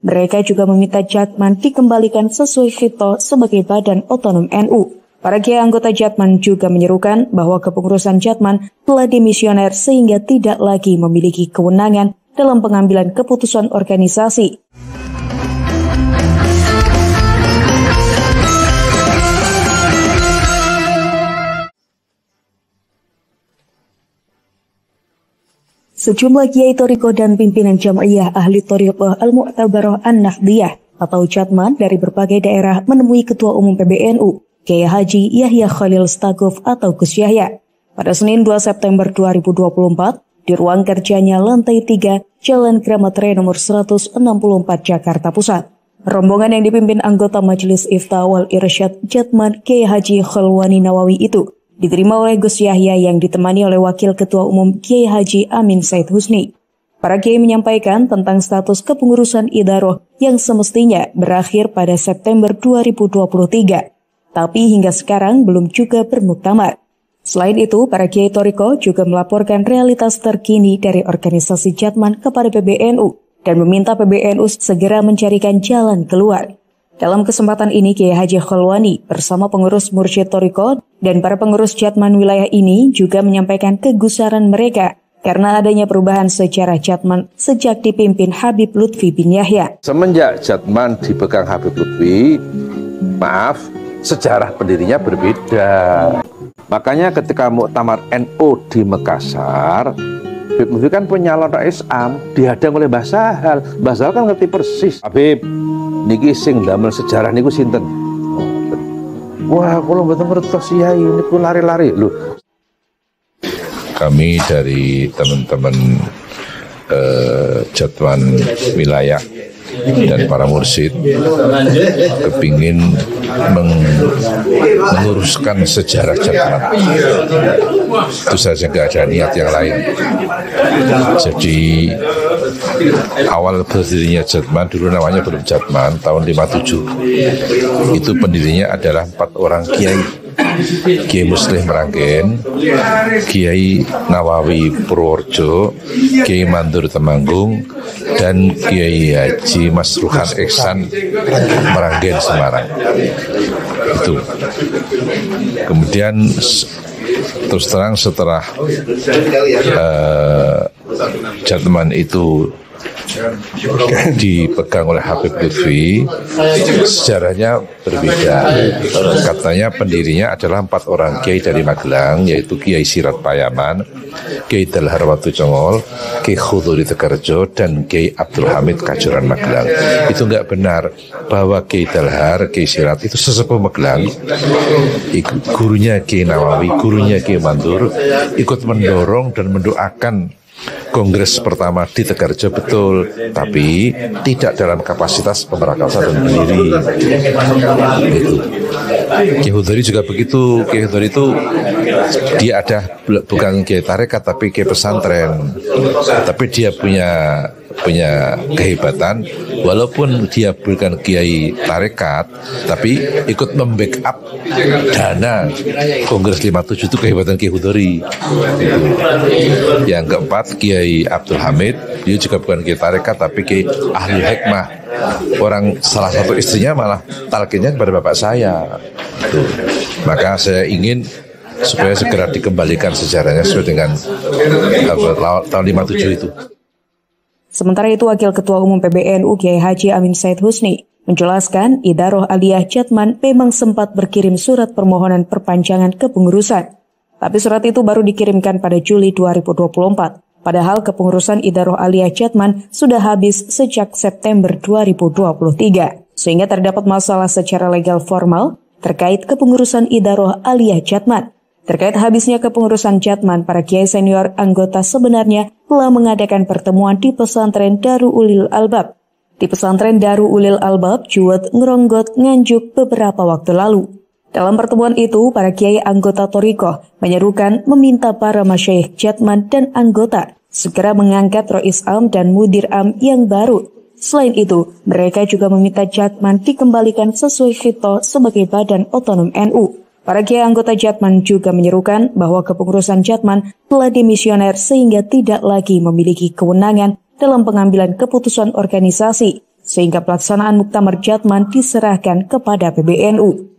mereka juga meminta Jatman dikembalikan sesuai Fito sebagai badan otonom NU. Para kiai anggota Jatman juga menyerukan bahwa kepengurusan Jatman telah dimisioner sehingga tidak lagi memiliki kewenangan dalam pengambilan keputusan organisasi. Sejumlah kiai Thariqah dan pimpinan Jam'iyah Ahli Thariqah Al-Mu'tabarah An-Nahdiyah atau Jatman dari berbagai daerah menemui Ketua Umum PBNU, Kiai Haji Yahya Khalil Stakuf atau Gus Yahya, pada Senin 2 September 2024 di ruang kerjanya lantai 3 Jalan Kramat Raya nomor 164 Jakarta Pusat. Rombongan yang dipimpin anggota Majelis Ifta wal Irsyad Jatman Kiai Haji Khalwani Nawawi itu diterima oleh Gus Yahya yang ditemani oleh Wakil Ketua Umum Kiai Haji Amin Said Husni. Para kiai menyampaikan tentang status kepengurusan Idaroh yang semestinya berakhir pada September 2023, tapi hingga sekarang belum juga bermuktamar. Selain itu, para kiai Thariqah juga melaporkan realitas terkini dari organisasi Jatman kepada PBNU dan meminta PBNU segera mencarikan jalan keluar. Dalam kesempatan ini, Kiai Haji Khalwani bersama pengurus Mursyid Thariqah dan para pengurus Jatman wilayah ini juga menyampaikan kegusaran mereka karena adanya perubahan sejarah Jatman sejak dipimpin Habib Lutfi bin Yahya. Semenjak Jatman dipegang Habib Lutfi, sejarah pendirinya berbeda. Makanya ketika muktamar NU di Makassar, Habib Lutfi kan punya calon rais am, dihadang oleh Mbah Sahal. Mbah Sahal kan ngerti persis. Habib, niki sing damel sejarah niku sinten? Wah, kalau mboten ngertos Yai niku lari-lari lho. Kami dari teman-teman Jatman wilayah dan para mursyid kepingin menguruskan sejarah Jatman. Itu saja, nggak ada niat yang lain. Jadi awal berdirinya Jatman, dulu namanya belum Jatman, tahun 57. Itu pendirinya adalah 4 orang kiai. Kiai Muslih Meranggen, Kiai Nawawi Purworejo, Kiai Mandur Temanggung, dan Kiai Haji Masruhan Ihsan Meranggen Semarang. Itu. Kemudian terus terang setelah Jatman itu dipegang oleh Habib Lutfi, sejarahnya berbeda. Katanya pendirinya adalah 4 orang kiai dari Magelang, yaitu Kiai Sirat Payaman, Kiai Dalhar Watu Congol, Kiai Khuduri Tegarjo, dan Kiai Abdul Hamid Kajuran Magelang. Itu enggak benar bahwa Kiai Dalhar, Kiai Sirat itu sesepuh Magelang. Gurunya Kiai Nawawi, gurunya Kiai Mandur ikut mendorong dan mendoakan Kongres pertama di Tegarjo, betul, tapi tidak dalam kapasitas pemerakasa dan pendiri. Itu. Kiai Hudori juga begitu. Kiai Hudori itu dia ada bukan kiai tarekat tapi kiai pesantren. Tapi dia punya kehebatan, walaupun dia bukan kiai tarekat, tapi ikut membackup dana Kongres 57 itu kehebatan Kiai Hudori. Yang keempat, Kiai Abdul Hamid, dia juga bukan kiai tarekat tapi kiai ahli hikmah. Orang salah satu istrinya malah talqinnya kepada bapak saya. Tuh. Maka saya ingin supaya segera dikembalikan sejarahnya sesuai dengan tahun 57 itu. Sementara itu, Wakil Ketua Umum PBNU Kiai Haji Amin Said Husni menjelaskan Idaroh Aliyah Jatman memang sempat berkirim surat permohonan perpanjangan kepengurusan. Tapi surat itu baru dikirimkan pada Juli 2024. Padahal kepengurusan Idaroh Aliyah Jatman sudah habis sejak September 2023. Sehingga terdapat masalah secara legal formal terkait kepengurusan Idaroh Aliyah Jatman. Terkait habisnya kepengurusan Jatman, para kiai senior anggota sebenarnya telah mengadakan pertemuan di pesantren Darul Ulil Albab. Di pesantren Darul Ulil Albab, Juwet Ngeronggot, Nganjuk beberapa waktu lalu. Dalam pertemuan itu, para kiai anggota Thariqah menyerukan meminta para masyayikh Jatman dan anggota segera mengangkat Rois Am dan Mudir Am yang baru. Selain itu, mereka juga meminta Jatman dikembalikan sesuai Fito sebagai badan otonom NU. Para kiai anggota Jatman juga menyerukan bahwa kepengurusan Jatman telah dimisioner sehingga tidak lagi memiliki kewenangan dalam pengambilan keputusan organisasi, sehingga pelaksanaan Muktamar Jatman diserahkan kepada PBNU.